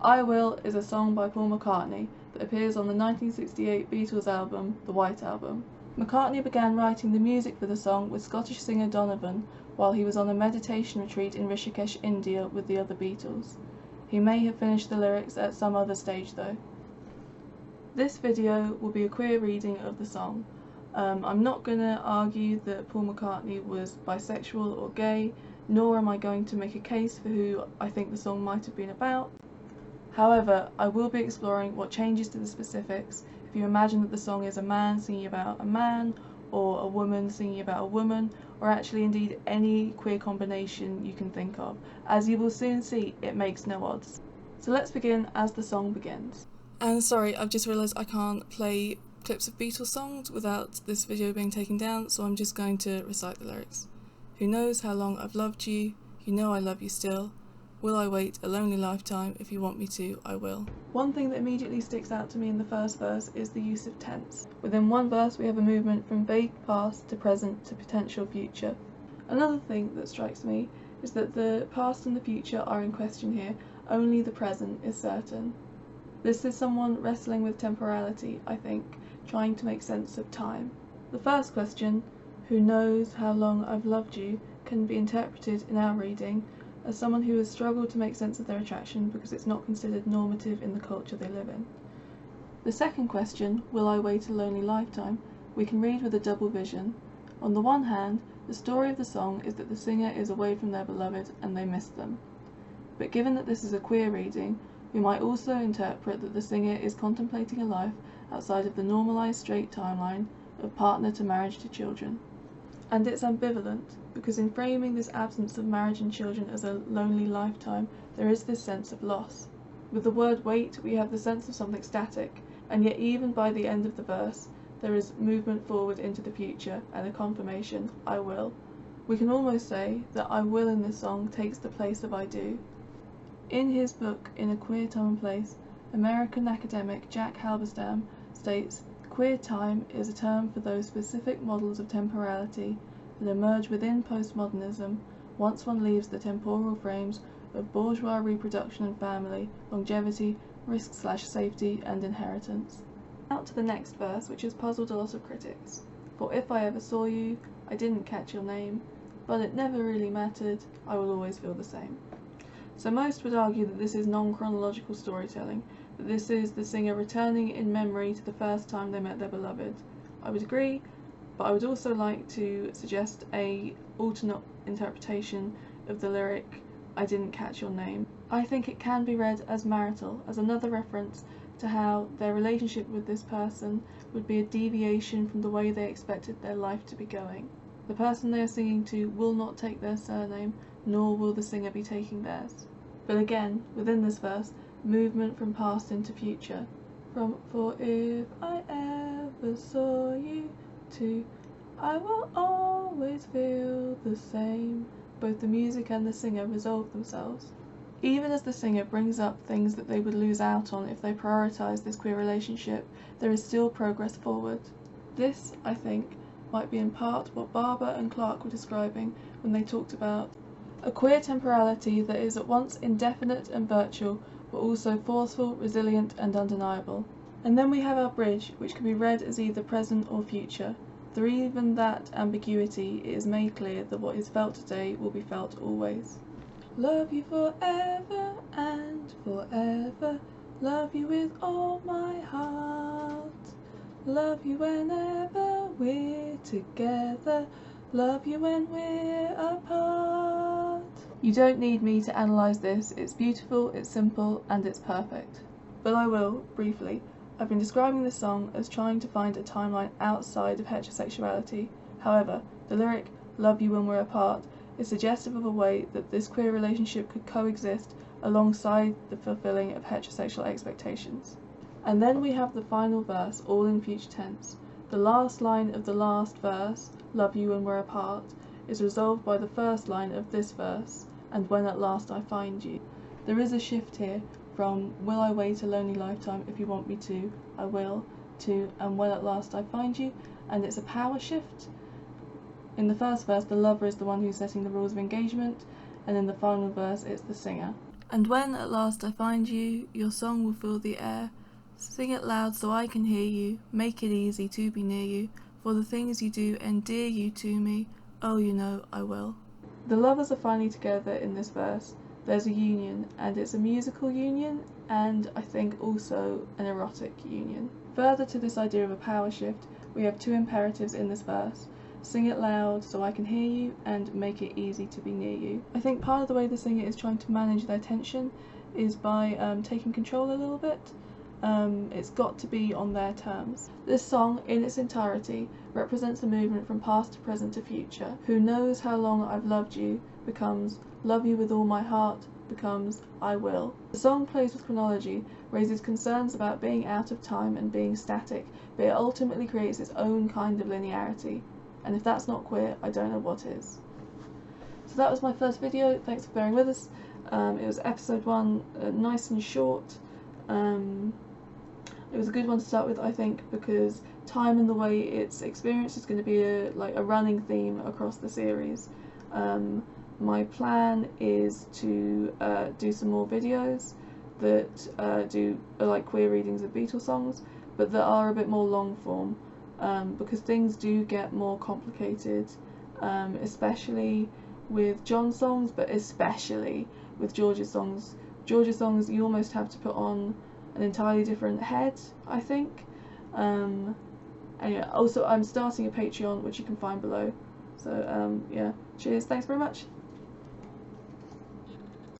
I Will is a song by Paul McCartney that appears on the 1968 Beatles album, The White Album. McCartney began writing the music for the song with Scottish singer Donovan while he was on a meditation retreat in Rishikesh, India with the other Beatles. He may have finished the lyrics at some other stage though. This video will be a queer reading of the song. I'm not going to argue that Paul McCartney was bisexual or gay, nor am I going to make a case for who I think the song might have been about. However, I will be exploring what changes to the specifics if you imagine that the song is a man singing about a man, or a woman singing about a woman, or actually indeed any queer combination you can think of. As you will soon see, it makes no odds. So let's begin as the song begins. And sorry, I've just realised I can't play clips of Beatles songs without this video being taken down, so I'm just going to recite the lyrics. Who knows how long I've loved you, you know I love you still. Will I wait a lonely lifetime? If you want me to, I will. One thing that immediately sticks out to me in the first verse is the use of tense. Within one verse we have a movement from vague past to present to potential future. Another thing that strikes me is that the past and the future are in question here, only the present is certain. This is someone wrestling with temporality, I think, trying to make sense of time. The first question, who knows how long I've loved you, can be interpreted in our reading as someone who has struggled to make sense of their attraction because it's not considered normative in the culture they live in. The second question, will I wait a lonely lifetime, we can read with a double vision. On the one hand, the story of the song is that the singer is away from their beloved and they miss them. But given that this is a queer reading, we might also interpret that the singer is contemplating a life outside of the normalised straight timeline of partner to marriage to children. And it's ambivalent, because in framing this absence of marriage and children as a lonely lifetime, there is this sense of loss. With the word wait, we have the sense of something static, and yet even by the end of the verse, there is movement forward into the future and a confirmation, I will. We can almost say that I will in this song takes the place of I do. In his book, In a Queer Time and Place, American academic Jack Halberstam states, queer time is a term for those specific models of temporality that emerge within postmodernism once one leaves the temporal frames of bourgeois reproduction and family, longevity, risk/safety, and inheritance. Out to the next verse, which has puzzled a lot of critics. For if I ever saw you, I didn't catch your name, but it never really mattered, I will always feel the same. So most would argue that this is non-chronological storytelling, that this is the singer returning in memory to the first time they met their beloved. I would agree, but I would also like to suggest a alternate interpretation of the lyric, I didn't catch your name. I think it can be read as marital, as another reference to how their relationship with this person would be a deviation from the way they expected their life to be going. The person they are singing to will not take their surname, nor will the singer be taking theirs. But again, within this verse, movement from past into future. From for if I ever saw you to I will always feel the same. Both the music and the singer resolve themselves. Even as the singer brings up things that they would lose out on if they prioritise this queer relationship, there is still progress forward. This, I think, might be in part what Barber and Clark were describing when they talked about a queer temporality that is at once indefinite and virtual, but also forceful, resilient, and undeniable. And then we have our bridge, which can be read as either present or future. Through even that ambiguity, it is made clear that what is felt today will be felt always. Love you forever and forever, love you with all my heart, love you whenever we're together, love you when we're apart. You don't need me to analyse this, it's beautiful, it's simple, and it's perfect. But I will, briefly. I've been describing this song as trying to find a timeline outside of heterosexuality. However, the lyric, love you when we're apart, is suggestive of a way that this queer relationship could coexist alongside the fulfilling of heterosexual expectations. And then we have the final verse, all in future tense. The last line of the last verse, love you when we're apart, is resolved by the first line of this verse, and when at last I find you. There is a shift here from will I wait a lonely lifetime if you want me to, I will, to and when at last I find you, and it's a power shift. In the first verse, the lover is the one who's setting the rules of engagement, and in the final verse, it's the singer. And when at last I find you, your song will fill the air. Sing it loud so I can hear you, make it easy to be near you, for the things you do endear you to me, oh you know I will. The lovers are finally together in this verse. There's a union, and it's a musical union, and I think also an erotic union. Further to this idea of a power shift, we have two imperatives in this verse. Sing it loud so I can hear you, and make it easy to be near you. I think part of the way the singer is trying to manage their tension is by taking control a little bit. It's got to be on their terms. This song, in its entirety, represents a movement from past to present to future. Who knows how long I've loved you becomes love you with all my heart becomes I will. The song plays with chronology, raises concerns about being out of time and being static, but it ultimately creates its own kind of linearity. And if that's not queer, I don't know what is. So that was my first video. Thanks for bearing with us. It was episode 1, nice and short. It was a good one to start with, I think, because time and the way it's experienced is going to be a running theme across the series. My plan is to do some more videos that do like queer readings of Beatles songs, but that are a bit more long form, because things do get more complicated, especially with John's songs, but especially with George's songs. George's songs you almost have to put on an entirely different head, I think. Anyway, also I'm starting a Patreon, which you can find below. So yeah, cheers, thanks very much.